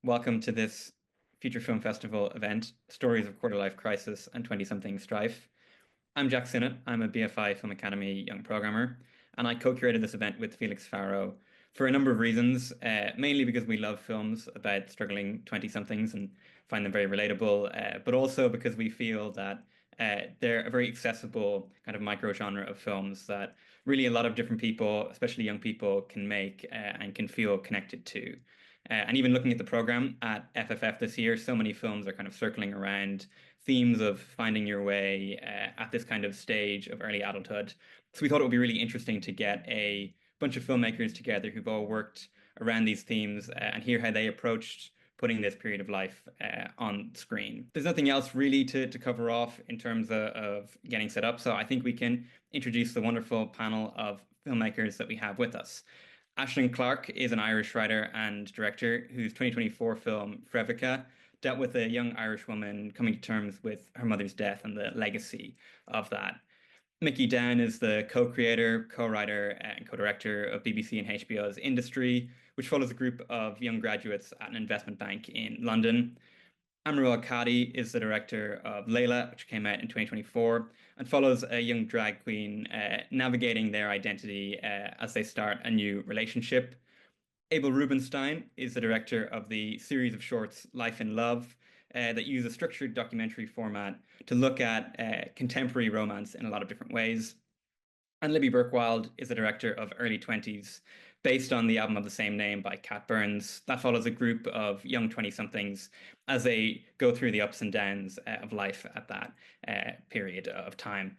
Welcome to this Future Film Festival event, Stories of Quarter Life Crisis and 20-something Strife. I'm Jack Sinnott. I'm a BFI Film Academy young programmer, and I co-curated this event with Felix Farrow for a number of reasons, mainly because we love films about struggling 20-somethings and find them very relatable, but also because we feel that they're a very accessible kind of micro-genre of films that really a lot of different people, especially young people, can make and can feel connected to. And even looking at the program at FFF this year, so many films are kind of circling around themes of finding your way at this kind of stage of early adulthood. So we thought it would be really interesting to get a bunch of filmmakers together who've all worked around these themes and hear how they approached putting this period of life on screen. There's nothing else really to cover off in terms of getting set up, so I think we can introduce the wonderful panel of filmmakers that we have with us. Aisling Clarke is an Irish writer and director whose 2024 film Frevica dealt with a young Irish woman coming to terms with her mother's death and the legacy of that. Mickey Down is the co-creator, co-writer, and co-director of BBC and HBO's Industry, which follows a group of young graduates at an investment bank in London. Amrul Al-Kadi is the director of Layla, which came out in 2024, and follows a young drag queen navigating their identity as they start a new relationship. Abel Rubenstein is the director of the series of shorts Life in Love that use a structured documentary format to look at contemporary romance in a lot of different ways. And Libby Birkwild is the director of Early 20s, based on the album of the same name by Cat Burns. That follows a group of young 20-somethings as they go through the ups and downs of life at that period of time.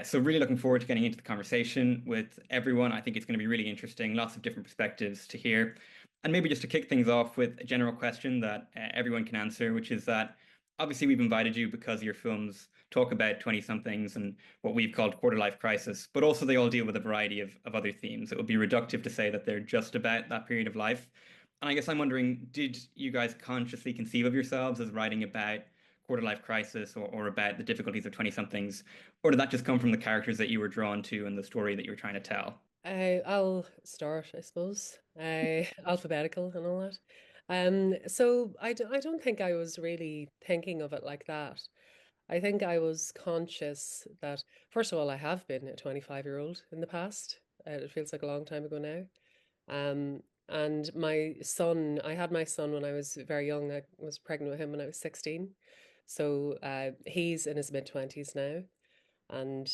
So really looking forward to getting into the conversation with everyone. I think it's going to be really interesting, lots of different perspectives to hear. And maybe just to kick things off with a general question that everyone can answer, which is that obviously we've invited you because your films talk about 20-somethings and what we've called quarter life crisis, but also they all deal with a variety of other themes. It would be reductive to say that they're just about that period of life. And I guess I'm wondering, did you guys consciously conceive of yourselves as writing about quarter life crisis or about the difficulties of 20-somethings? Or did that just come from the characters that you were drawn to and the story that you were trying to tell? I'll start, I suppose, alphabetical and all that. So I don't think I was really thinking of it like that. I think I was conscious that, first of all, I have been a 25-year-old in the past. It feels like a long time ago now. And my son, I had my son when I was very young. I was pregnant with him when I was 16. So he's in his mid-20s now. And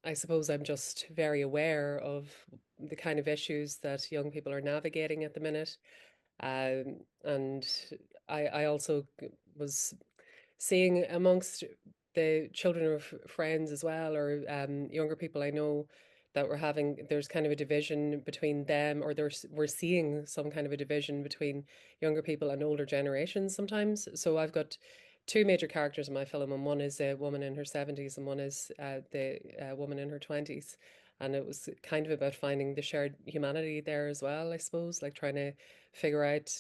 I suppose I'm just very aware of the kind of issues that young people are navigating at the minute. And I also was seeing amongst the children of friends as well, or younger people I know that there's kind of a division between them, or we're seeing some kind of a division between younger people and older generations sometimes. So I've got two major characters in my film, and one is a woman in her 70s, and one is the woman in her 20s. And it was kind of about finding the shared humanity there as well, I suppose, like trying to figure out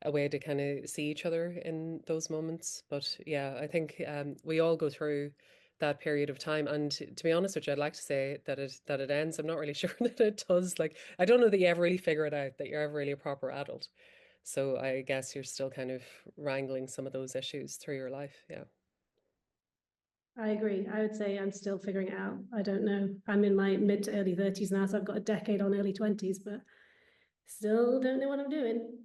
a way to kind of see each other in those moments. But yeah, I think we all go through that period of time. And to be honest with you, I'd like to say that it ends. I'm not really sure that it does. Like, I don't know that you ever really figure it out, that you're ever really a proper adult. So I guess you're still kind of wrangling some of those issues through your life. Yeah. I agree. I would say I'm still figuring it out. I don't know. I'm in my mid to early 30s now, so I've got a decade on early 20s, but still don't know what I'm doing.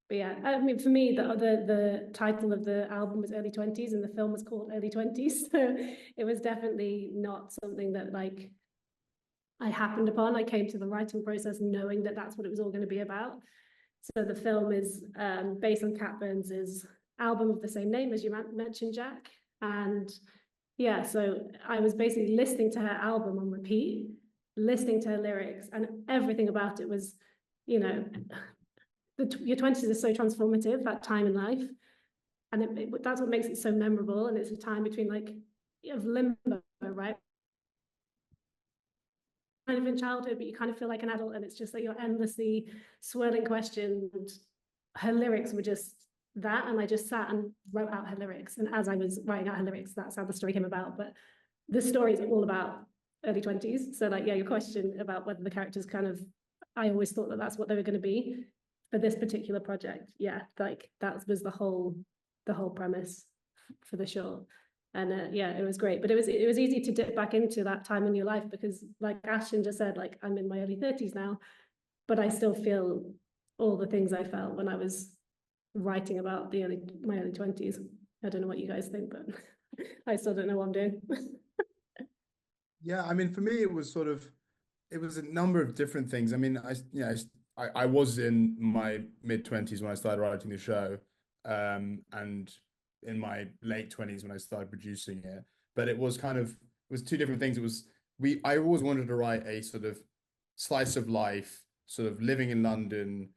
But yeah, I mean, for me, the title of the album was Early 20s and the film was called Early 20s. So it was definitely not something that like I happened upon. I came to the writing process knowing that that's what it was all going to be about. So the film is based on Cat Burns's album of the same name, as you mentioned, Jack. And yeah, so I was basically listening to her album on repeat, listening to her lyrics, and everything about it was, you know, your 20s is so transformative, that time in life. And that's what makes it so memorable. And it's a time between like of limbo, right? Kind of in childhood, but you kind of feel like an adult, and it's just like you're endlessly swirling questions. Her lyrics were just that, and I just sat and wrote out her lyrics. And as I was writing out her lyrics, that's how the story came about. But the story is all about early 20s. So like, yeah, your question about whether the characters kind of I always thought that that's what they were going to be for this particular project. Yeah, like that was the whole premise for the show. And yeah, it was great. But it was easy to dip back into that time in your life because, like Ashton just said, like I'm in my early 30s now, but I still feel all the things I felt when I was writing about my early 20s. I don't know what you guys think, but I still don't know what I'm doing. Yeah, I mean, for me, it was a number of different things. I mean, I was in my mid-20s when I started writing the show, and in my late 20s when I started producing it. But it was two different things. I always wanted to write a sort of slice of life, sort of living in London,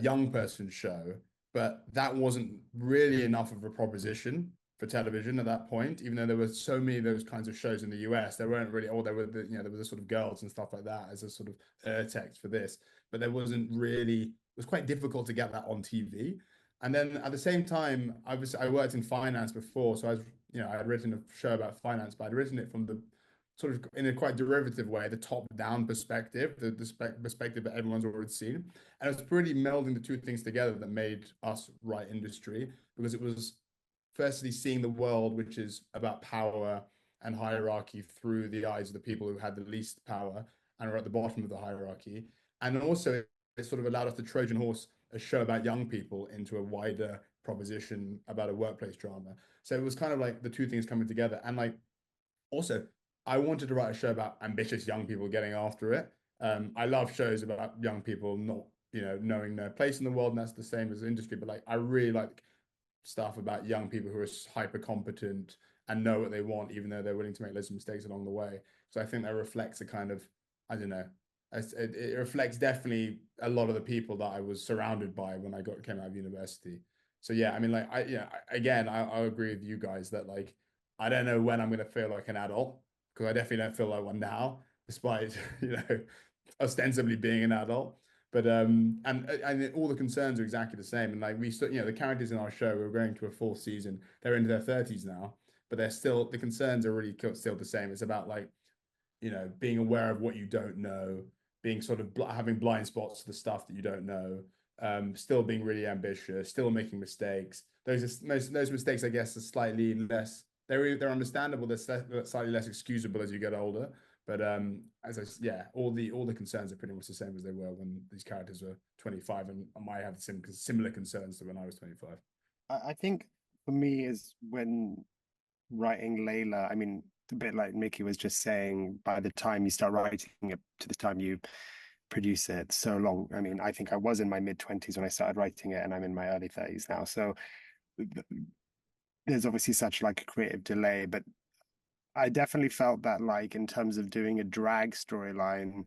young person show, but that wasn't really enough of a proposition for television at that point, even though there were so many of those kinds of shows in the US. There weren't really, there were there was a sort of girls and stuff like that as a sort of text for this, but there wasn't really. It was quite difficult to get that on TV. And then at the same time, I worked in finance before, so I had written a show about finance, but I'd written it from the sort of in a quite derivative way, the top-down perspective, the perspective that everyone's already seen. And it was pretty melding the two things together that made us write industry, because it was firstly seeing the world, which is about power and hierarchy through the eyes of the people who had the least power and are at the bottom of the hierarchy. And also it sort of allowed us to Trojan horse a show about young people into a wider proposition about a workplace drama. So it was kind of like the two things coming together. And like, also, I wanted to write a show about ambitious young people getting after it. I love shows about young people not, knowing their place in the world, and that's the same as industry. But like, I really like stuff about young people who are hyper competent and know what they want, even though they're willing to make loads of mistakes along the way. So I think that reflects a kind of, I don't know, it reflects definitely a lot of the people that I was surrounded by when I came out of university. So yeah, I mean, like, I agree with you guys that like, I don't know when I'm going to feel like an adult, because I definitely don't feel like one now, despite ostensibly being an adult. But and all the concerns are exactly the same. And like the characters in our show, we're going to a fourth season. They're into their 30s now, but the concerns are really still the same. It's about like, being aware of what you don't know, being sort of having blind spots to the stuff that you don't know, still being really ambitious, still making mistakes. Those mistakes, I guess, are slightly less. They're understandable. They're slightly less excusable as you get older. But all the concerns are pretty much the same as they were when these characters were 25, and I might have similar concerns to when I was 25. I think for me is when writing Layla, I mean, a bit like Mickey was just saying, by the time you start writing it to the time you produce it, so long. I mean, I think I was in my mid-20s when I started writing it, and I'm in my early 30s now. So there's obviously such like a creative delay, but I definitely felt that like in terms of doing a drag storyline,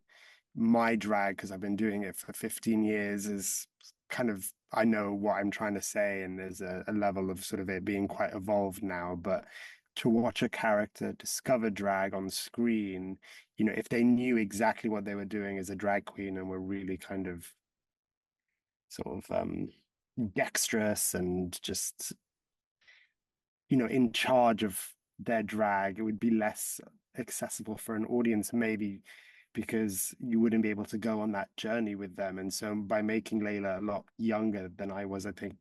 my drag, because I've been doing it for 15 years, is kind of, I know what I'm trying to say, and there's a level of sort of it being quite evolved now. But to watch a character discover drag on screen, if they knew exactly what they were doing as a drag queen and were really kind of sort of dexterous and just, in charge of their drag, it would be less accessible for an audience, maybe because you wouldn't be able to go on that journey with them. And so by making Layla a lot younger than I was, I think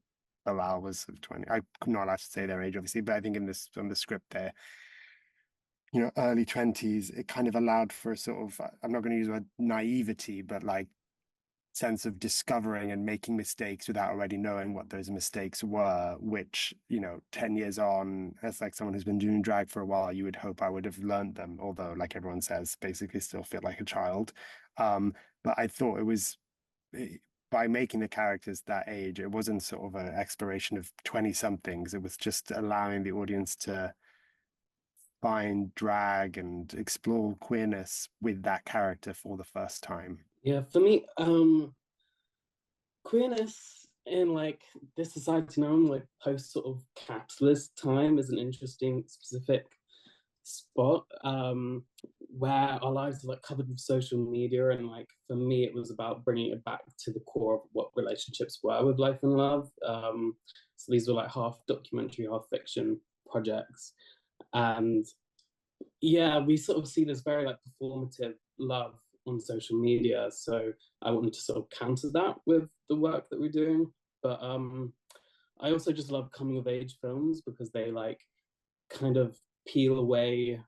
Bilal was 20. I'm not allowed to say their age, obviously, but I think on the script there, early 20s, it kind of allowed for a sort of, I'm not going to use the word naivety, but like sense of discovering and making mistakes without already knowing what those mistakes were, which 10 years on, as like someone who's been doing drag for a while, you would hope I would have learned them, although like everyone says, basically still feel like a child. But I thought it was, by making the characters that age, it wasn't sort of an exploration of 20 somethings. It was just allowing the audience to find drag and explore queerness with that character for the first time. Yeah, for me, queerness in like this society now, like post sort of capitalist time, is an interesting specific spot where our lives are like covered with social media, and like for me it was about bringing it back to the core of what relationships were with life and love. So these were like half documentary, half fiction projects, and yeah, we sort of see this very like performative love on social media. So I wanted to sort of counter that with the work that we're doing. But I also just love coming of age films because they like kind of peel away.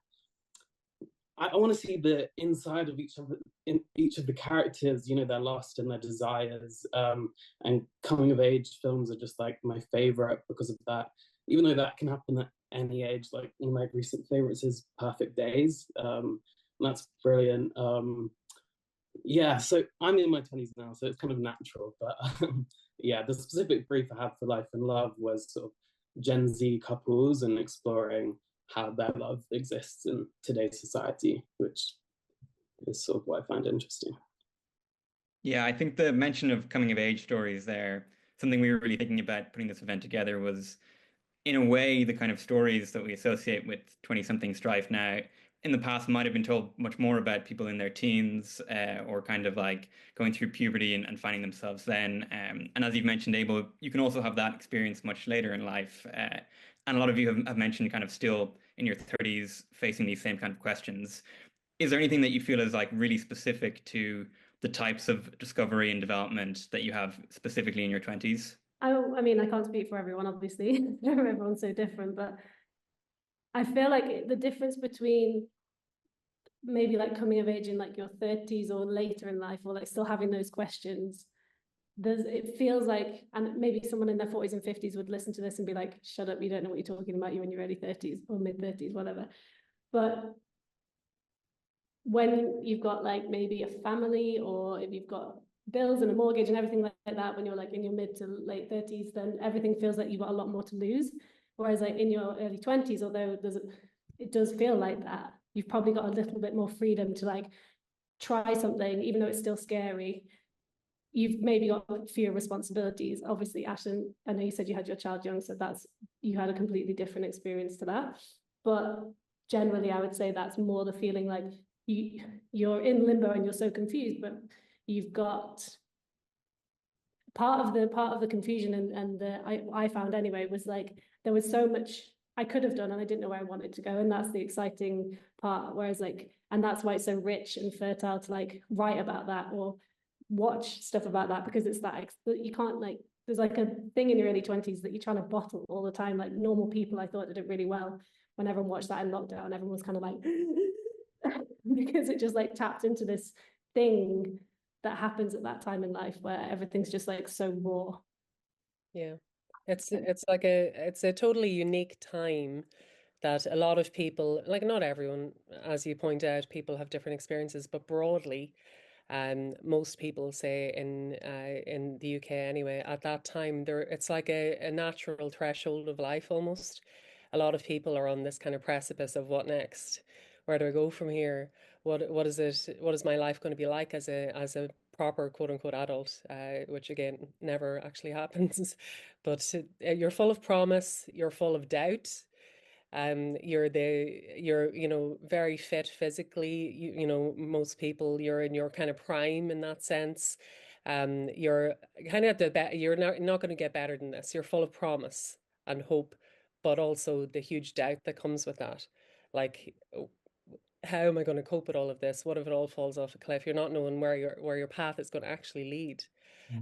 I want to see the inside of each of the characters, you know, their lust and their desires. And coming of age films are just like my favorite because of that. Even though that can happen at any age, like one of my recent favorites is Perfect Days. That's brilliant. Yeah, so I'm in my 20s now, so it's kind of natural. But yeah, the specific brief I had for Life and Love was sort of Gen Z couples and exploring how their love exists in today's society, which is sort of what I find interesting. Yeah, I think the mention of coming of age stories there, something we were really thinking about putting this event together was, in a way, the kind of stories that we associate with 20-something strife now in the past might have been told much more about people in their teens, or kind of like going through puberty and finding themselves then. And as you've mentioned, Abel, you can also have that experience much later in life. And a lot of you have mentioned kind of still in your 30s facing these same kind of questions. Is there anything that you feel is like really specific to the types of discovery and development that you have specifically in your 20s? I mean, I can't speak for everyone, obviously. Everyone's so different, but I feel like the difference between maybe like coming of age in like your 30s or later in life, or like still having those questions, it feels like, and maybe someone in their 40s and 50s would listen to this and be like, shut up, you don't know what you're talking about, you're in your early 30s or mid 30s, whatever. But when you've got like maybe a family, or if you've got bills and a mortgage and everything like that, when you're like in your mid to late 30s, then everything feels like you've got a lot more to lose. Whereas like in your early 20s, although it does feel like that, you've probably got a little bit more freedom to like try something, even though it's still scary. You've maybe got fewer responsibilities. Obviously, Ashton, I know you said you had your child young, so you had a completely different experience to that. But generally, I would say that's more the feeling like you're in limbo and you're so confused, but you've got part of the confusion and I found anyway was like there was so much I could have done and I didn't know where I wanted to go, and that's the exciting part. Whereas like, and that's why it's so rich and fertile to like write about that or watch stuff about that, because it's that you can't like, there's like a thing in your early 20s that you're trying to bottle all the time. Like Normal People, I thought did it really well. When everyone watched that in lockdown, everyone was kind of like because it just like tapped into this thing that happens at that time in life where everything's just like so raw. Yeah. It's a totally unique time that a lot of people, like not everyone, as you point out, people have different experiences, but broadly, most people say in the UK anyway, at that time it's like a natural threshold of life almost. A lot of people are on this kind of precipice of what next? Where do I go from here? What is my life going to be like as a proper quote unquote adult, which again never actually happens. But you're full of promise, you're full of doubt. You're very fit physically. Most people, you're in your kind of prime in that sense. You're kind of you're not going to get better than this. You're full of promise and hope, but also the huge doubt that comes with that. Like, how am I going to cope with all of this? What if it all falls off a cliff? You're not knowing where your path is going to actually lead.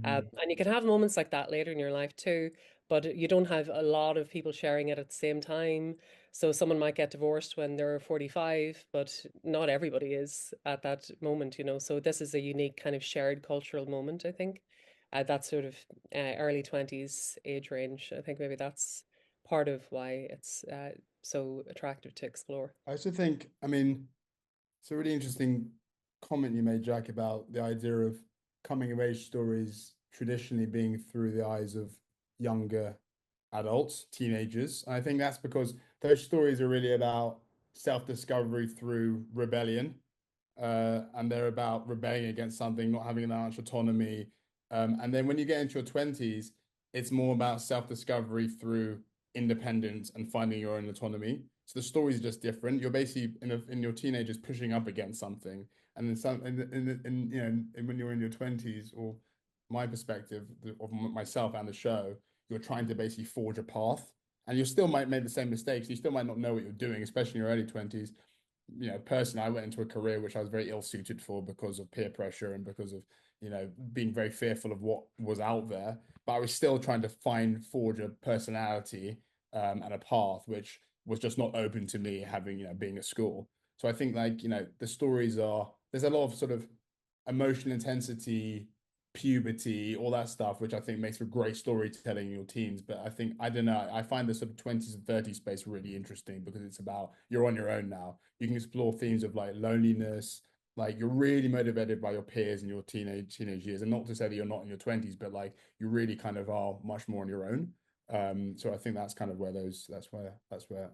And you can have moments like that later in your life too, but you don't have a lot of people sharing it at the same time. So someone might get divorced when they're 45, but not everybody is at that moment. So this is a unique kind of shared cultural moment, I think. That sort of early 20s age range. I think maybe that's part of why it's so attractive to explore. I also think, I mean, it's a really interesting comment you made, Jack, about the idea of coming of age stories traditionally being through the eyes of younger adults, teenagers. And I think that's because those stories are really about self-discovery through rebellion. And they're about rebelling against something, not having that much autonomy. And then when you get into your 20s, it's more about self-discovery through independence and finding your own autonomy. So the stories are just different. You're basically in your teenagers pushing up against something, and then some, and when you're in your 20s, or my perspective of myself and the show, you're trying to basically forge a path, and you still might make the same mistakes. You still might not know what you're doing, especially in your early 20s. personally, I went into a career which I was very ill-suited for because of peer pressure and because of, being very fearful of what was out there. But I was still trying to forge a personality and a path which was just not open to me having, being at school. So I think like, the stories there's a lot of sort of emotional intensity, puberty, all that stuff, which I think makes for great storytelling in your teens. But I think, I don't know, I find the sort of 20s and 30s space really interesting because it's about you're on your own now. You can explore themes of like loneliness, like you're really motivated by your peers in your teenage years. And not to say that you're not in your 20s, but like you really kind of are much more on your own. So I think that's kind of where and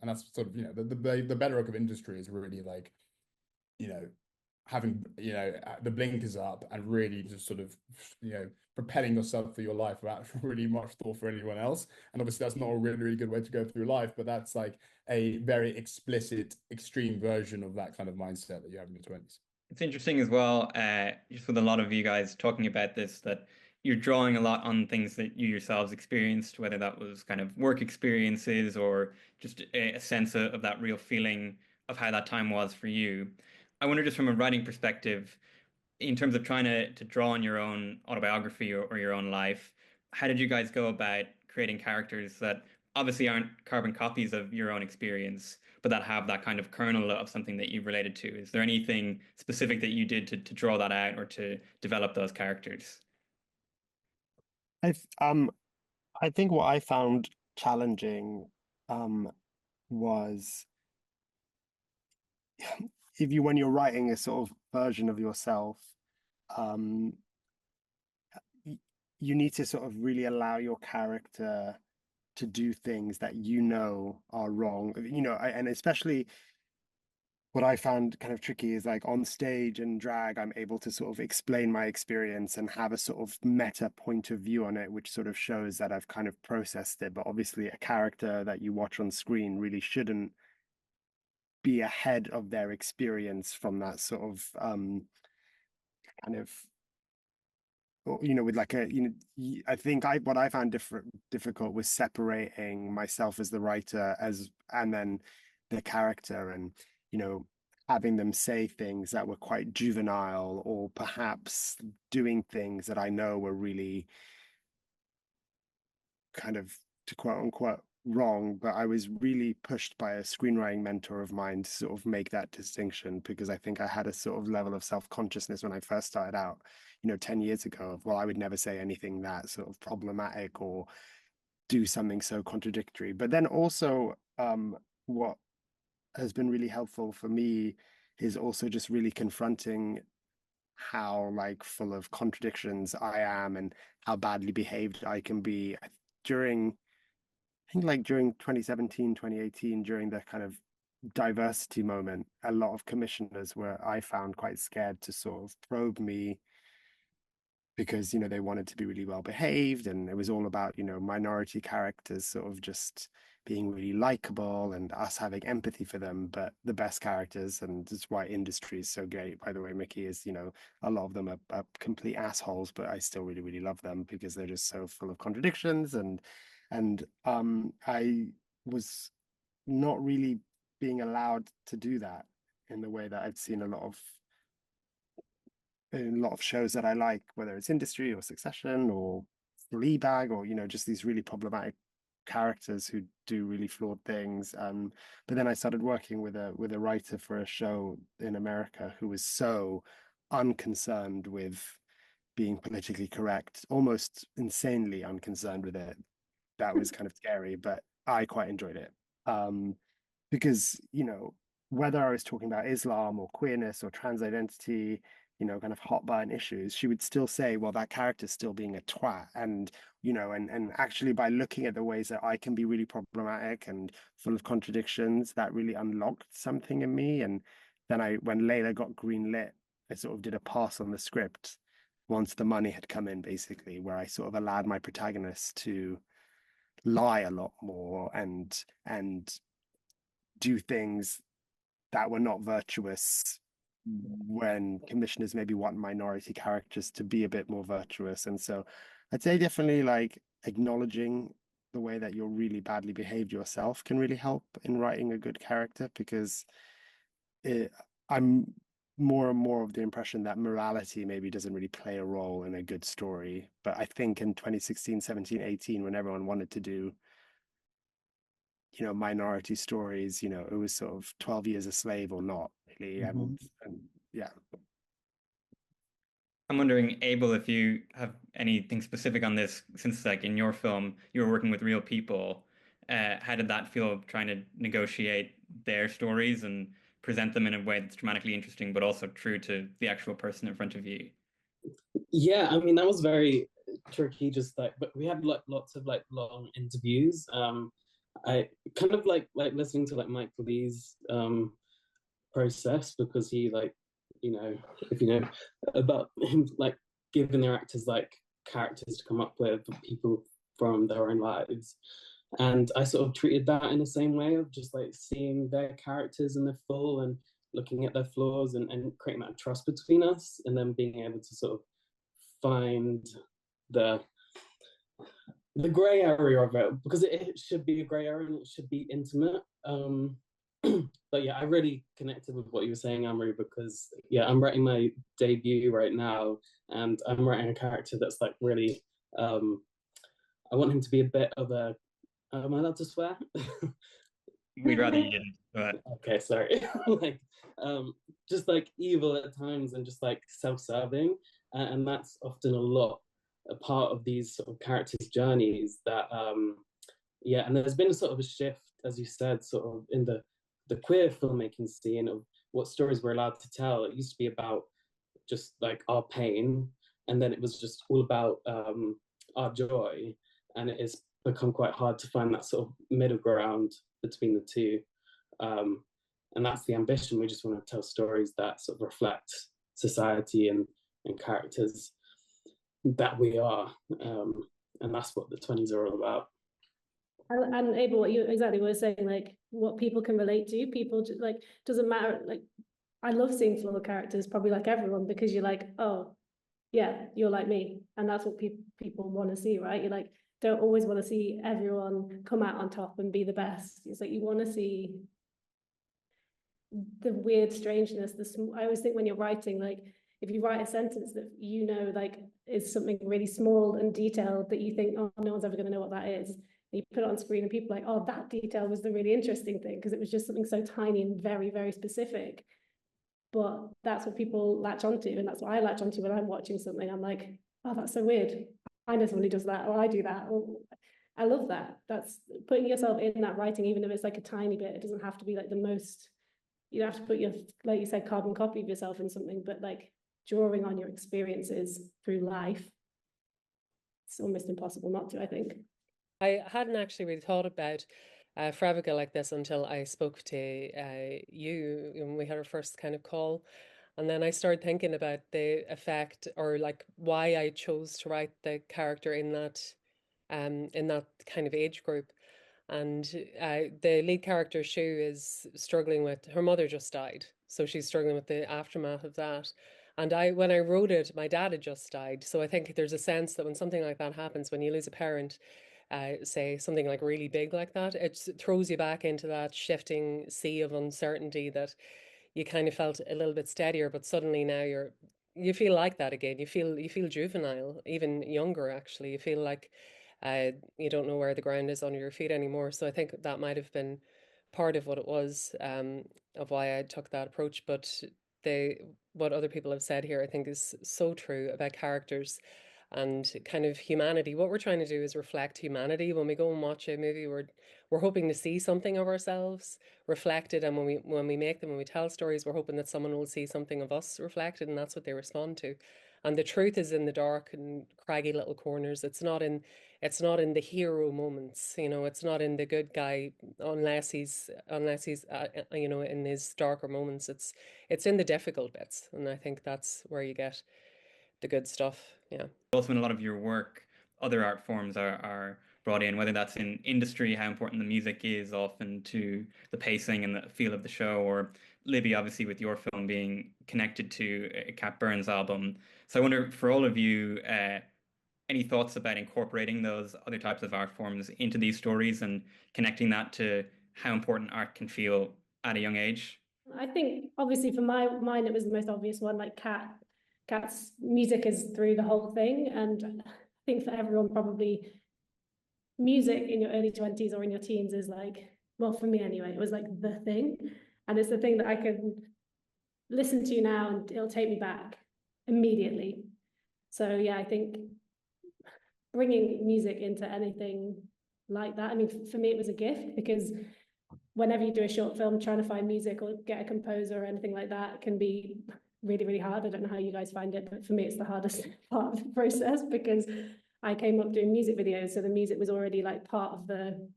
that's sort of, the bedrock of industry is really like, you know, having the blinkers up and really just sort of propelling yourself through your life without really much thought for anyone else. And obviously that's not a really good way to go through life, but that's like a very explicit extreme version of that kind of mindset that you have in your 20s. It's interesting as well, just with a lot of you guys talking about this, that you're drawing a lot on things that you yourselves experienced, whether that was kind of work experiences or just a sense of that real feeling of how that time was for you. I wonder, just from a writing perspective, in terms of trying to draw on your own autobiography or your own life, how did you guys go about creating characters that obviously aren't carbon copies of your own experience, but that have that kind of kernel of something that you've related to? Is there anything specific that you did to draw that out or to develop those characters? I th- um I think what I found challenging was if you when you're writing a sort of version of yourself, um you need to sort of really allow your character to do things that are wrong, and especially what I found kind of tricky is like on stage and drag, I'm able to sort of explain my experience and have a sort of meta point of view on it, which sort of shows that I've kind of processed it. But obviously, a character that you watch on screen really shouldn't be ahead of their experience from that sort of kind of with like I think what I found difficult was separating myself as the writer and then the character, and having them say things that were quite juvenile or perhaps doing things that I know were really kind of, to quote unquote, wrong. But I was really pushed by a screenwriting mentor of mine to sort of make that distinction, because I think I had a sort of level of self-consciousness when I first started out 10 years ago of, well, I would never say anything that sort of problematic or do something so contradictory. But then also what has been really helpful for me is also just really confronting how like full of contradictions I am and how badly behaved I can be during, I think like during 2017, 2018, during the kind of diversity moment, a lot of commissioners were, I found, quite scared to sort of probe me because, they wanted to be really well behaved. And it was all about, minority characters sort of just being really likable and us having empathy for them. But the best characters, and that's why industry is so great, by the way, Mickey, is, a lot of them are complete assholes, but I still really, really love them because they're just so full of contradictions. And I was not really being allowed to do that in the way that I'd seen in a lot of shows that I like, whether it's Industry or Succession or Fleabag, or just these really problematic characters who do really flawed things. But then I started working with a writer for a show in America who was so unconcerned with being politically correct, almost insanely unconcerned with it. That was kind of scary, but I quite enjoyed it. Because, whether I was talking about Islam or queerness or trans identity, kind of hot button issues, she would still say, well, that character's still being a twat. And, and actually by looking at the ways that I can be really problematic and full of contradictions, that really unlocked something in me. And then when Layla got greenlit, I sort of did a pass on the script once the money had come in, basically, where I sort of allowed my protagonist to lie a lot more and do things that were not virtuous, when commissioners maybe want minority characters to be a bit more virtuous. And so I'd say definitely like acknowledging the way that you're really badly behaved yourself can really help in writing a good character, because I'm more and more of the impression that morality maybe doesn't really play a role in a good story. But I think in 2016, 17, 18, when everyone wanted to do, minority stories, it was sort of 12 Years a Slave or not, really. And yeah. I'm wondering, Abel, if you have anything specific on this, since like in your film, you were working with real people. How did that feel trying to negotiate their stories and present them in a way that's dramatically interesting, but also true to the actual person in front of you? Yeah, I mean that was very tricky. Just like, but we had like lots of like long interviews. I kind of like listening to like Michael Lee's process, because he like, if you know about him, like giving their actors like characters to come up with people from their own lives. And I sort of treated that in the same way of just like seeing their characters in the full and looking at their flaws, and creating that trust between us, and then being able to sort of find the gray area of it, because it should be a gray area and it should be intimate. But yeah, I really connected with what you were saying, Amory, because yeah, I'm writing my debut right now, and I'm writing a character that's like really, I want him to be a bit of a, am I allowed to swear? We'd rather you didn't, but Okay, sorry. Like, just like evil at times and just like self-serving, and that's often a part of these sort of characters' journeys. That yeah, and there's been a sort of a shift, as you said, sort of in the queer filmmaking scene of what stories we're allowed to tell. It used to be about just like our pain, and then it was just all about our joy, and it has become quite hard to find that sort of middle ground between the two. Um, and that's the ambition. We just want to tell stories that sort of reflect society and characters that we are. And that's what the 20s are all about. And Abel, what you exactly were saying, like what people can relate to, people just, like, doesn't matter. Like, I love seeing flawed characters, probably like everyone, because you're like, oh, yeah, you're like me, and that's what people want to see, right? You like don't always want to see everyone come out on top and be the best. It's like you want to see the weird strangeness. I always think when you're writing, like if you write a sentence that like is something really small and detailed that you think, oh, no one's ever going to know what that is, and you put it on screen and people are like, oh, that detail was the really interesting thing because it was just something so tiny and very, very specific. But that's what people latch onto, and that's what I latch onto when I'm watching something. I'm like, oh, that's so weird. I know somebody does that, or I do that. Or, I love that. That's putting yourself in that writing, even if it's like a tiny bit. It doesn't have to be like the most. You don't have to put your, like you said, carbon copy of yourself in something, but like drawing on your experiences through life. It's almost impossible not to, I think. I hadn't actually really thought about Fravaga like this until I spoke to you when we had our first kind of call. And then I started thinking about the effect, or like why I chose to write the character in that kind of age group. And the lead character, Shu, is struggling with her mother just died. So she's struggling with the aftermath of that. And when I wrote it, my dad had just died. So I think there's a sense that when something like that happens, when you lose a parent, say something like really big like that, it throws you back into that shifting sea of uncertainty that you kind of felt a little bit steadier, but suddenly now you feel like that again. You feel juvenile, even younger actually. You feel like you don't know where the ground is under your feet anymore. So I think that might have been part of what it was, of why I took that approach. But the what other people have said here, I think, is so true about characters and kind of humanity. What we're trying to do is reflect humanity. When we go and watch a movie, we're hoping to see something of ourselves reflected, and when we make them, when we tell stories, we're hoping that someone will see something of us reflected, and that's what they respond to. And the truth is in the dark and craggy little corners. It's not in the hero moments, it's not in the good guy, unless he's in his darker moments. It's in the difficult bits, and I think that's where you get the good stuff. Yeah. Also in a lot of your work, other art forms are brought in, whether that's in industry, how important the music is often to the pacing and the feel of the show, or Libby, obviously, with your film being connected to a Cat Burns album. So I wonder, for all of you, any thoughts about incorporating those other types of art forms into these stories and connecting that to how important art can feel at a young age? I think obviously for mine it was the most obvious one. Like Cat's music is through the whole thing, and I think for everyone probably music in your early 20s or in your teens is like, well, for me anyway, it was like the thing, and it's the thing that I can listen to now and it'll take me back immediately. So yeah, I think bringing music into anything like that, I mean, for me it was a gift, because whenever you do a short film, trying to find music or get a composer or anything like that can be really, really hard. I don't know how you guys find it, but for me, it's the hardest part of the process, because I came up doing music videos, so the music was already like part of the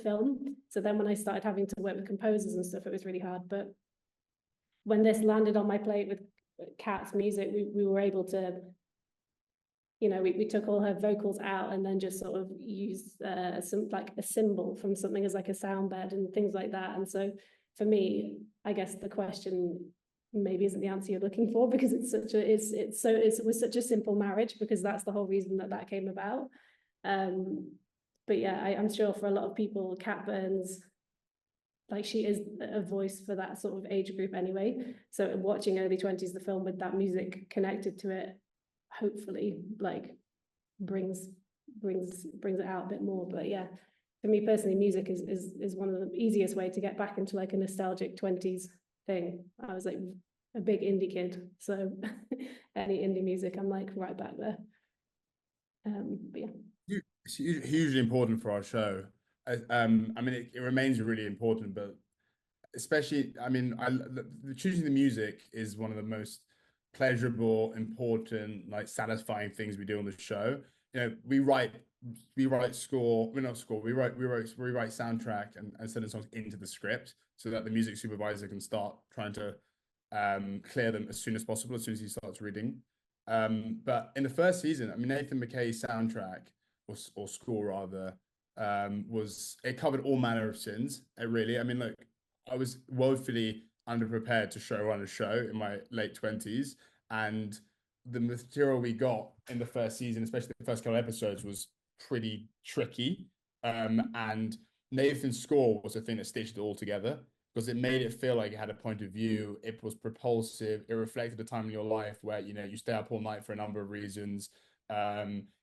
film. So then when I started having to work with composers and stuff, it was really hard. But when this landed on my plate with Kat's music, we were able to, you know, we took all her vocals out and then just sort of used some like a symbol from something as like a sound bed and things like that. And so for me, I guess the question maybe isn't the answer you're looking for, because it's such a it was such a simple marriage, because that's the whole reason that came about. But yeah, I'm sure for a lot of people, Kat Burns, like, she is a voice for that sort of age group anyway. So watching early 20s, the film with that music connected to it, hopefully like brings it out a bit more. But yeah, for me personally, music is one of the easiest way to get back into like a nostalgic 20s thing. I was like a big indie kid, so any indie music, I'm like right back there. But yeah, It's hugely important for our show. I mean, it remains really important, but especially, I mean, choosing the music is one of the most pleasurable, important, like satisfying things we do on the show. You know, we write score, we're not score, we write soundtrack and send the songs into the script so that the music supervisor can start trying to clear them as soon as possible, as soon as he starts reading. But in the first season, I mean, Nathan McKay's soundtrack or score rather, was, it covered all manner of sins. It really, I mean, look, I was woefully underprepared to show run a show in my late 20s, and the material we got in the first season, especially the first couple of episodes, was pretty tricky. And Nathan's score was the thing that stitched it all together, because it made it feel like it had a point of view. It was propulsive. It reflected a time in your life where, you know, you stay up all night for a number of reasons.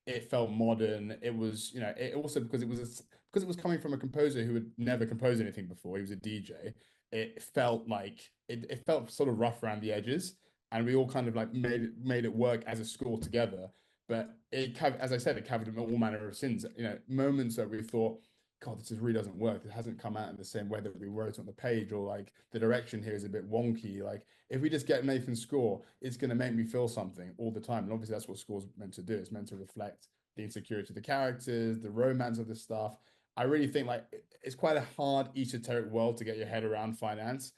It felt modern. It was, you know, it also, because it was coming from a composer who had never composed anything before. He was a DJ. It felt like it felt sort of rough around the edges, and we all kind of like made it work as a score together. But as I said, it covered all manner of sins. You know, moments that we thought, God, this really doesn't work. It hasn't come out in the same way that we wrote on the page, or like the direction here is a bit wonky. Like, if we just get Nathan's score, it's going to make me feel something all the time. And obviously, that's what score's meant to do. It's meant to reflect the insecurity of the characters, the romance of the stuff. I really think like it's quite a hard esoteric world to get your head around finance,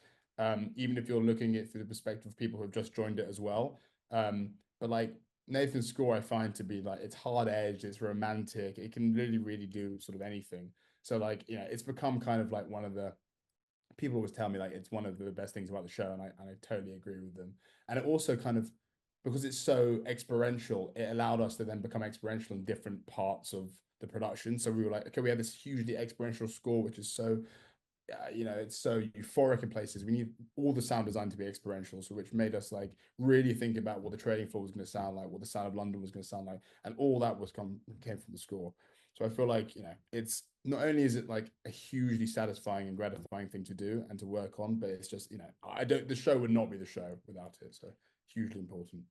even if you're looking at it through the perspective of people who have just joined it as well. But like Nathan's score, I find to be like, it's hard edged, it's romantic, it can really, really do sort of anything. So like, you know, it's become kind of like one of the, people always tell me like it's one of the best things about the show, and I totally agree with them. And it also kind of, because it's so experiential, it allowed us to then become experiential in different parts of the production. So we were like, okay, we have this hugely experiential score, which is so, you know, it's so euphoric in places. We need all the sound design to be experiential, so which made us like really think about what the trading floor was going to sound like, what the sound of London was going to sound like, and all that came from the score. So I feel like, you know, it's not only is it like a hugely satisfying and gratifying thing to do and to work on, but it's just, you know, the show would not be the show without it. So hugely important.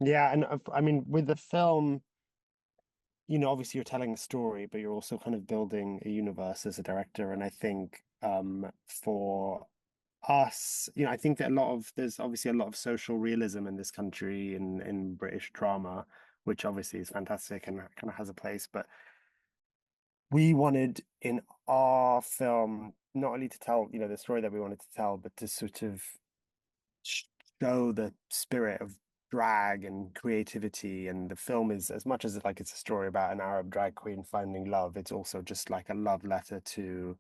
Yeah, and I mean, with the film, you know, obviously you're telling a story, but you're also kind of building a universe as a director. And I think for us, you know, I think that there's obviously a lot of social realism in this country, in British drama, which obviously is fantastic and kind of has a place. But we wanted in our film not only to tell, you know, the story that we wanted to tell, but to sort of show the spirit of drag and creativity. And the film is, as much as it's a story about an Arab drag queen finding love, it's also just like a love letter to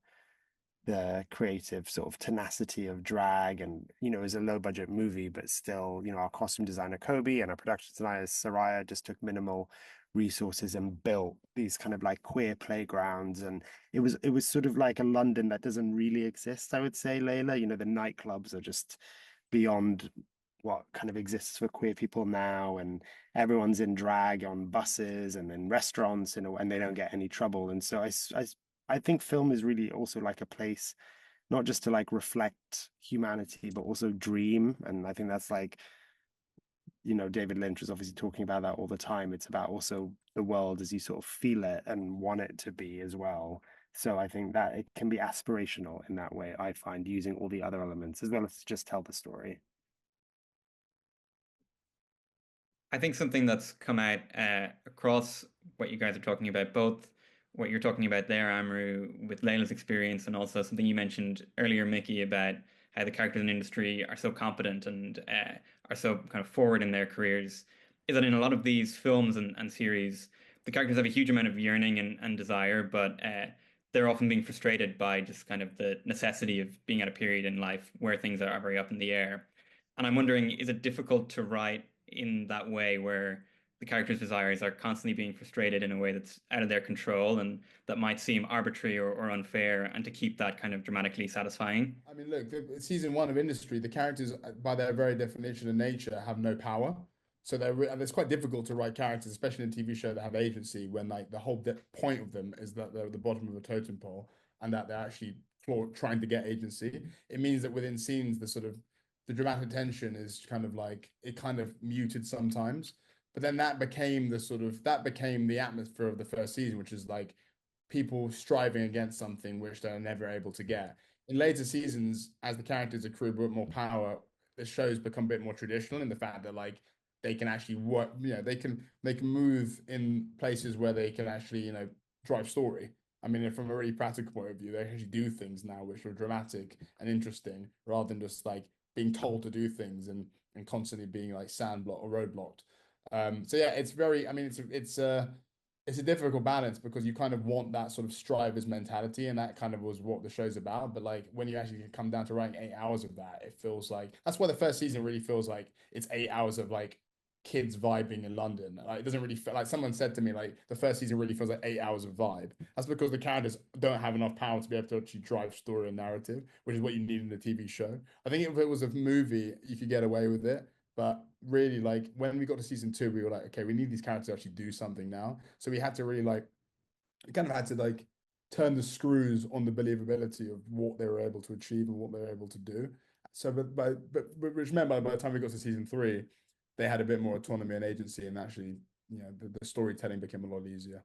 the creative sort of tenacity of drag. And, you know, it was a low budget movie, but still, you know, our costume designer Kobe and our production designer Soraya just took minimal resources and built these kind of like queer playgrounds. And it was sort of like a London that doesn't really exist, I would say, Layla. You know, the nightclubs are just beyond what kind of exists for queer people now, and everyone's in drag on buses and in restaurants, you know, and they don't get any trouble. And so I think film is really also like a place not just to like reflect humanity, but also dream. And I think that's like, you know, David Lynch was obviously talking about that all the time. It's about also the world as you sort of feel it and want it to be as well. So I think that it can be aspirational in that way, I find, using all the other elements as well as just tell the story. I think something that's come out across what you guys are talking about, both what you're talking about there, Amru, with Layla's experience, and also something you mentioned earlier, Mickey, about how the characters in the industry are so competent and are so kind of forward in their careers, is that in a lot of these films and series, the characters have a huge amount of yearning and desire, but they're often being frustrated by just kind of the necessity of being at a period in life where things are very up in the air. And I'm wondering, is it difficult to write in that way where the character's desires are constantly being frustrated in a way that's out of their control and that might seem arbitrary or unfair, and to keep that kind of dramatically satisfying? I mean, look, season one of Industry, the characters, by their very definition of nature, have no power. So and it's quite difficult to write characters, especially in a TV show, that have agency when like the whole point of them is that they're at the bottom of a totem pole and that they're actually trying to get agency. It means that within scenes, the dramatic tension is kind of like it kind of muted sometimes. But then that became the atmosphere of the first season, which is like people striving against something which they're never able to get. In later seasons, as the characters accrue a bit more power, the shows become a bit more traditional in the fact that like they can actually work, they can move in places where they can actually, drive story. I mean, from a really practical point of view, they actually do things now which are dramatic and interesting rather than just like being told to do things and constantly being like sandblocked or roadblocked. So yeah, it's very, I mean, it's a difficult balance because you kind of want that sort of strivers mentality, and that kind of was what the show's about. But like when you actually come down to writing 8 hours of that, it feels like that's why the first season really feels like it's 8 hours of like kids vibing in London. Like it doesn't really feel like someone said to me like the first season really feels like 8 hours of vibe. That's because the characters don't have enough power to be able to actually drive story and narrative, which is what you need in a TV show. I think if it was a movie, you could get away with it. But really, like when we got to season two, we were like, okay, we need these characters to actually do something now. So we had to really like, we kind of had to like turn the screws on the believability of what they were able to achieve and what they were able to do. So, but remember, by the time we got to season three, they had a bit more autonomy and agency, and actually, the storytelling became a lot easier.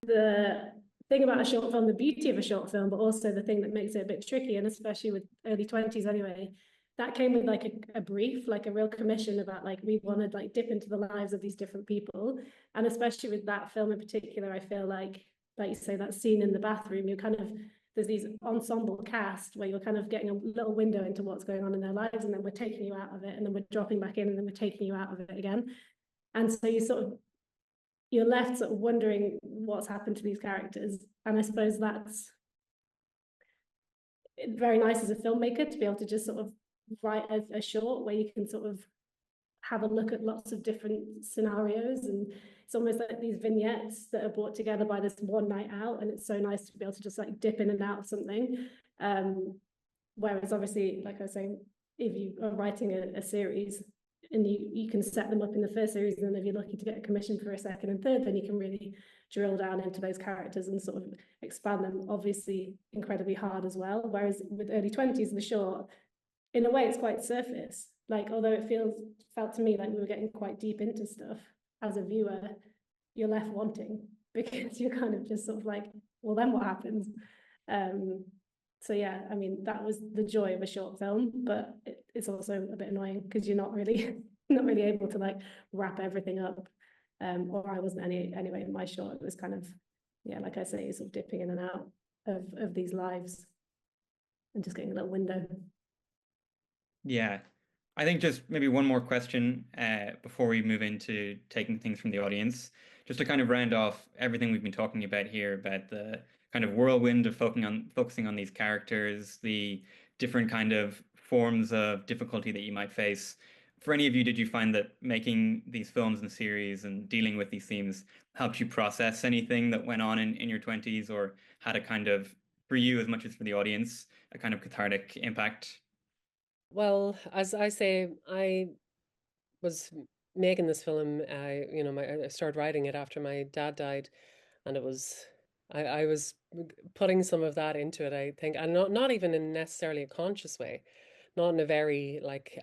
The thing about a short film, the beauty of a short film, but also the thing that makes it a bit tricky, and especially with early 20s anyway, that came with like a brief, like a real commission about like we wanted like dip into the lives of these different people. And especially with that film in particular, I feel like you say, that scene in the bathroom, you're kind of, there's these ensemble cast where you're kind of getting a little window into what's going on in their lives, and then we're taking you out of it, and then we're dropping back in, and then we're taking you out of it again. And so you're left sort of wondering what's happened to these characters. And I suppose that's very nice as a filmmaker to be able to just sort of write a short where you can sort of have a look at lots of different scenarios, and it's almost like these vignettes that are brought together by this one night out, and it's so nice to be able to just like dip in and out of something. Whereas obviously, like I was saying, if you are writing a series and you can set them up in the first series, and then if you're lucky to get a commission for a second and third, then you can really drill down into those characters and sort of expand them, obviously incredibly hard as well. Whereas with early 20s, the short, in a way, it's quite surface. Like, although it felt to me like we were getting quite deep into stuff, as a viewer, you're left wanting, because you're kind of just sort of like, well, then what happens? So yeah, I mean, that was the joy of a short film, but it's also a bit annoying because you're not really able to like wrap everything up. Or I wasn't anyway in my short. It was kind of, yeah, like I say, sort of dipping in and out of these lives and just getting a little window. Yeah. I think just maybe one more question before we move into taking things from the audience, just to kind of round off everything we've been talking about here about the kind of whirlwind of focusing on these characters, the different kind of forms of difficulty that you might face. For any of you, did you find that making these films and series and dealing with these themes helped you process anything that went on in your 20s, or had a kind of, for you as much as for the audience, a kind of cathartic impact? Well, as I say, I was making this film. I started writing it after my dad died, and I was putting some of that into it, I think, and not even in necessarily a conscious way, not in a very like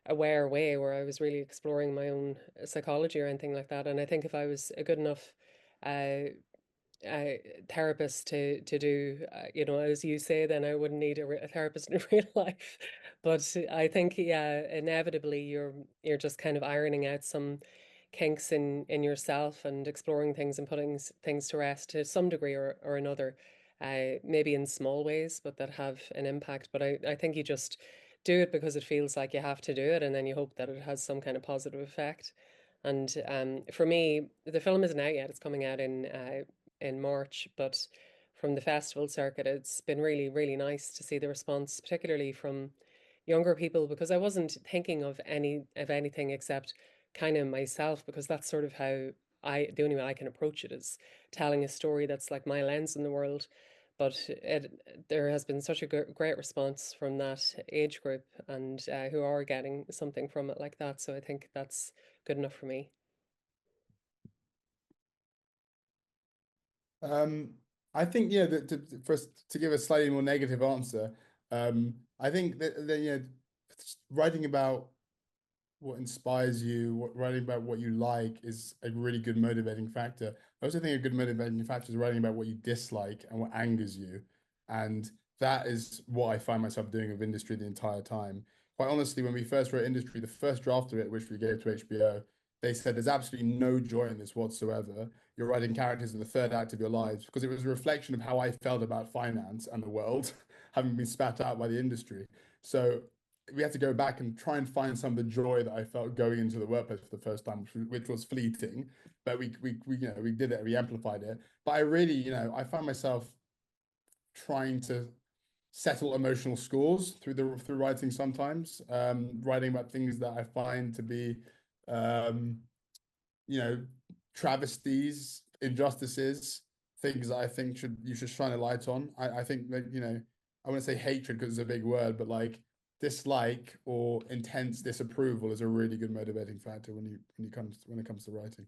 aware way where I was really exploring my own psychology or anything like that. And I think if I was a good enough uh, uh, therapist to do, as you say, then I wouldn't need a therapist in real life. But I think, yeah, inevitably you're just kind of ironing out some kinks in yourself and exploring things and putting things to rest to some degree or another, maybe in small ways, but that have an impact. But I think you just do it because it feels like you have to do it, and then you hope that it has some kind of positive effect. And for me, the film isn't out yet. It's coming out in March, but from the festival circuit, it's been really, really nice to see the response, particularly from younger people, because I wasn't thinking of anything except kind of myself, because that's sort of how the only way I can approach it is telling a story that's like my lens in the world. But there has been such a great response from that age group, and who are getting something from it like that. So I think that's good enough for me. Um, I think, yeah, that for us to give a slightly more negative answer, I think that writing about what inspires you, writing about what you like is a really good motivating factor. I also think a good motivating factor is writing about what you dislike and what angers you. And that is what I find myself doing with Industry the entire time. Quite honestly, when we first wrote Industry, the first draft of it, which we gave to HBO, they said there's absolutely no joy in this whatsoever. You're writing characters in the third act of your lives, because it was a reflection of how I felt about finance and the world, having been spat out by the industry. So we had to go back and try and find some of the joy that I felt going into the workplace for the first time, which was fleeting. But we did it, we amplified it. But I really, I found myself trying to settle emotional scores through writing sometimes, writing about things that I find to be, um, you know, travesties, injustices, things that I think you should shine a light on. I think that, I wouldn't say hatred because it's a big word, but like dislike or intense disapproval is a really good motivating factor when it comes to writing.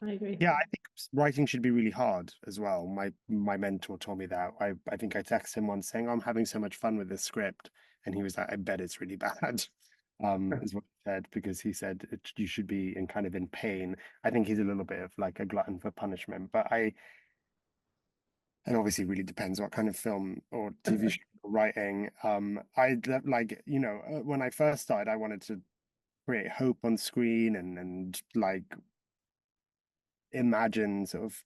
I agree. Yeah, I think writing should be really hard as well. My mentor told me that. I think I texted him once saying, I'm having so much fun with this script. And he was like, I bet it's really bad. Is what he said, because he said you should be in pain. I think he's a little bit of like a glutton for punishment, and obviously it really depends what kind of film or TV show you're writing. When I first started, I wanted to create hope on screen and like imagine sort of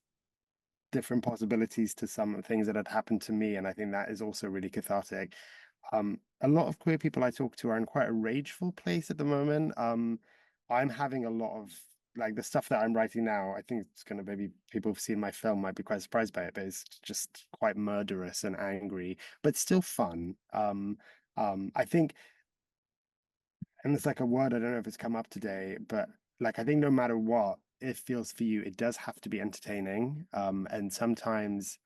different possibilities to some things that had happened to me, and I think that is also really cathartic. A lot of queer people I talk to are in quite a rageful place at the moment. I'm having a lot of like the stuff that I'm writing now. I think it's going to maybe people who've seen my film might be quite surprised by it, but it's just quite murderous and angry, but still fun. I think, and it's like a word I don't know if it's come up today, but like I think no matter what it feels for you, it does have to be entertaining. And sometimes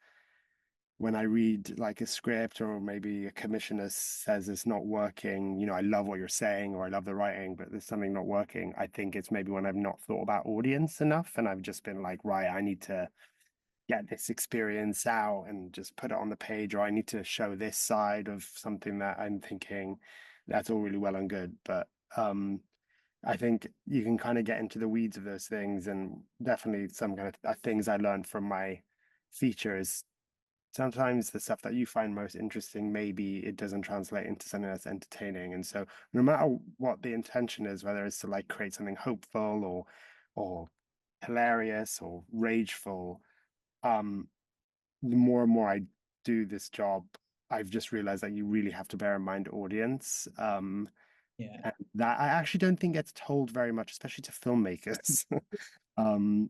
when I read like a script or maybe a commissioner says it's not working, I love what you're saying or I love the writing, but there's something not working. I think it's maybe when I've not thought about audience enough and I've just been like, right, I need to get this experience out and just put it on the page, or I need to show this side of something that I'm thinking. That's all really well and good, but I think you can kind of get into the weeds of those things, and definitely some kind of things I learned from my features. Sometimes the stuff that you find most interesting, maybe it doesn't translate into something that's entertaining. And so no matter what the intention is, whether it's to like create something hopeful or hilarious or rageful, the more and more I do this job, I've just realized that you really have to bear in mind audience. Yeah. And that I actually don't think gets told very much, especially to filmmakers. um,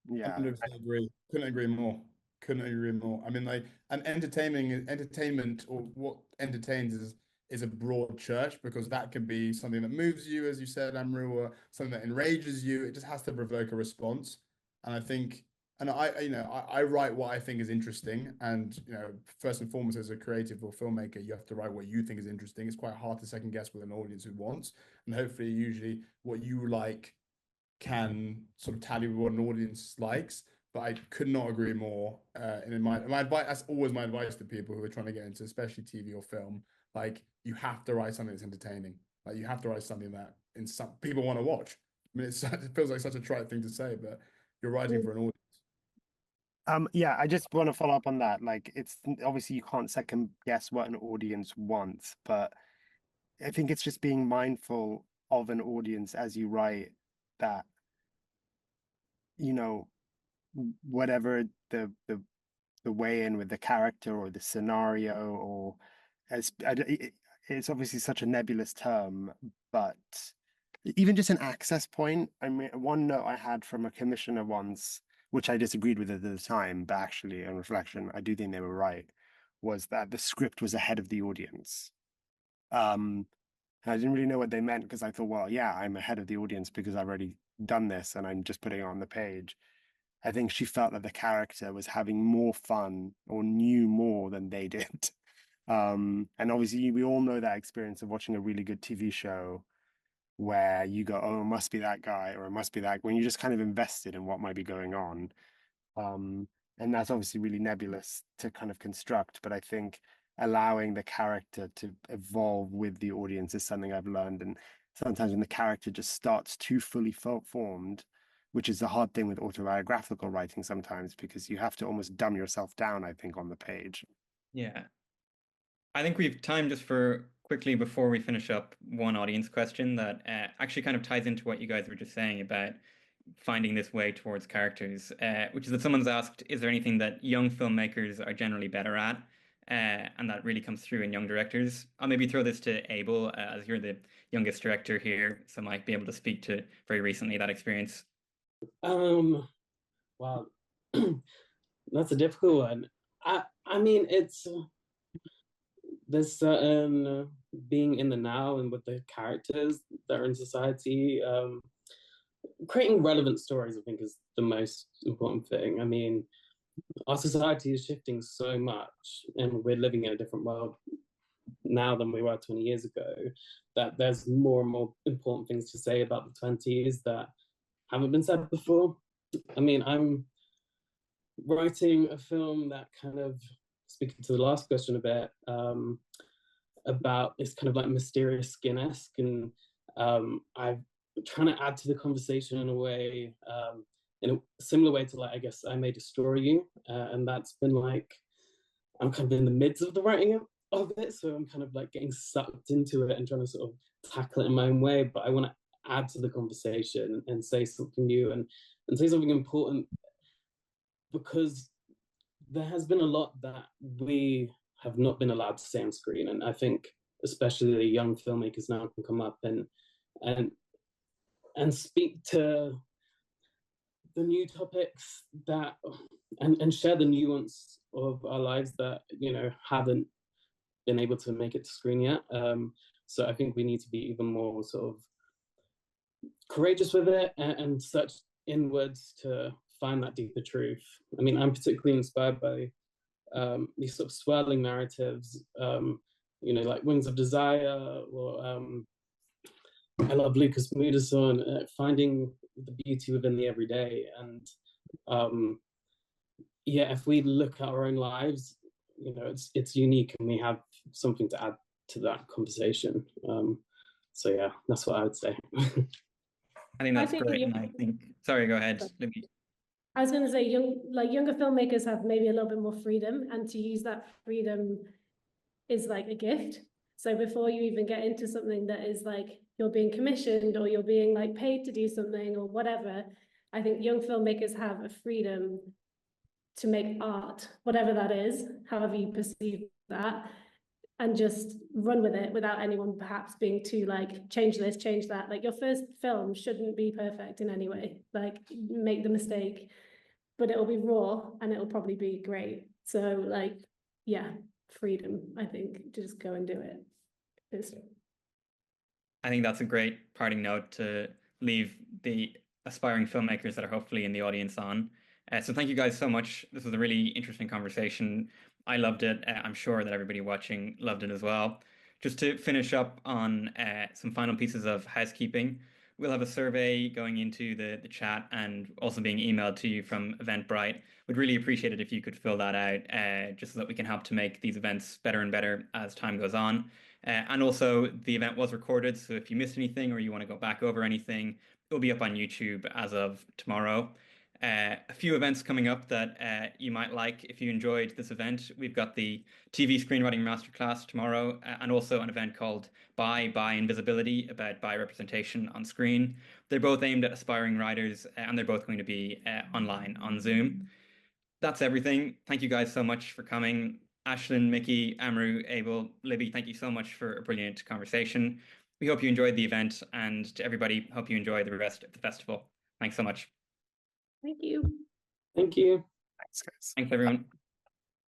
Yeah. 100% agree. Couldn't agree more. Couldn't agree more. I mean, like, and entertainment, or what entertains is a broad church, because that can be something that moves you, as you said, Amru, or something that enrages you. It just has to provoke a response. And I think, and I write what I think is interesting. And, first and foremost, as a creative or filmmaker, you have to write what you think is interesting. It's quite hard to second guess what an audience who wants. And hopefully, usually, what you like can sort of tally with what an audience likes. But I could not agree more. And in my advice, that's always my advice to people who are trying to get into, especially TV or film. Like, you have to write something that's entertaining. Like, you have to write something that people want to watch. I mean, it feels like such a trite thing to say, but you're writing for an audience. Yeah, I just want to follow up on that. Like, it's obviously you can't second guess what an audience wants, but I think it's just being mindful of an audience as you write that, whatever the way in with the character or the scenario, or it's obviously such a nebulous term, but even just an access point. I mean, one note I had from a commissioner once, which I disagreed with at the time, but actually on reflection, I do think they were right, was that the script was ahead of the audience. I didn't really know what they meant, because I thought, well, yeah, I'm ahead of the audience because I've already done this and I'm just putting it on the page. I think she felt that the character was having more fun or knew more than they did. And obviously, we all know that experience of watching a really good TV show where you go, oh, it must be that guy, or it must be that, when you're just kind of invested in what might be going on. And that's obviously really nebulous to kind of construct. But I think allowing the character to evolve with the audience is something I've learned. And sometimes when the character just starts too fully formed, which is the hard thing with autobiographical writing sometimes, because you have to almost dumb yourself down, I think, on the page. Yeah. I think we've time just for quickly before we finish up one audience question that actually kind of ties into what you guys were just saying about finding this way towards characters, which is that someone's asked, is there anything that young filmmakers are generally better at? And that really comes through in young directors. I'll maybe throw this to Abel, as you're the youngest director here, so might be able to speak to very recently that experience. Wow, that's a difficult one. I mean, there's certain being in the now and with the characters that are in society. Creating relevant stories, I think, is the most important thing. I mean, our society is shifting so much, and we're living in a different world now than we were 20 years ago, that there's more and more important things to say about the 20s that haven't been said before. I mean, I'm writing a film that kind of, speaking to the last question a bit, about this kind of like mysterious skin-esque, and I'm trying to add to the conversation in a way, in a similar way to, like, I guess I May Destroy You, and that's been like, I'm kind of in the midst of the writing of it, so I'm kind of like getting sucked into it and trying to sort of tackle it in my own way, but I want to add to the conversation and say something new and say something important, because there has been a lot that we have not been allowed to say on screen, and I think especially the young filmmakers now can come up and speak to the new topics that and share the nuance of our lives that haven't been able to make it to screen yet. So I think we need to be even more sort of courageous with it and search inwards to find that deeper truth. I mean, I'm particularly inspired by these sort of swirling narratives, like Wings of Desire, or I love Lucas Moodysson, finding the beauty within the everyday. And if we look at our own lives, it's unique, and we have something to add to that conversation. So yeah, that's what I would say. I think that's great. And I think, sorry, go ahead, Libby. I was going to say, younger filmmakers have maybe a little bit more freedom, and to use that freedom is like a gift. So before you even get into something that is like you're being commissioned or you're being like paid to do something or whatever, I think young filmmakers have a freedom to make art, whatever that is, however you perceive that, and just run with it without anyone perhaps being too like, change this, change that. Like, your first film shouldn't be perfect in any way. Like, make the mistake. but it'll be raw and it'll probably be great. So like, yeah, freedom, I think, to just go and do it. I think that's a great parting note to leave the aspiring filmmakers that are hopefully in the audience on. So thank you guys so much. This was a really interesting conversation. I loved it. I'm sure that everybody watching loved it as well. Just to finish up on some final pieces of housekeeping, we'll have a survey going into the chat and also being emailed to you from Eventbrite. Would really appreciate it if you could fill that out, just so that we can help to make these events better and better as time goes on. And also, the event was recorded, so if you missed anything or you want to go back over anything, it will be up on YouTube as of tomorrow. A few events coming up that you might like if you enjoyed this event. We've got the TV Screenwriting Masterclass tomorrow, and also an event called Bi Invisibility, about bi representation on screen. They're both aimed at aspiring writers, and they're both going to be online on Zoom. That's everything. Thank you guys so much for coming. Ashlyn, Mickey, Amru, Abel, Libby, thank you so much for a brilliant conversation. We hope you enjoyed the event, and to everybody, hope you enjoy the rest of the festival. Thanks so much. Thank you. Thank you. Thanks, guys. Thanks, everyone.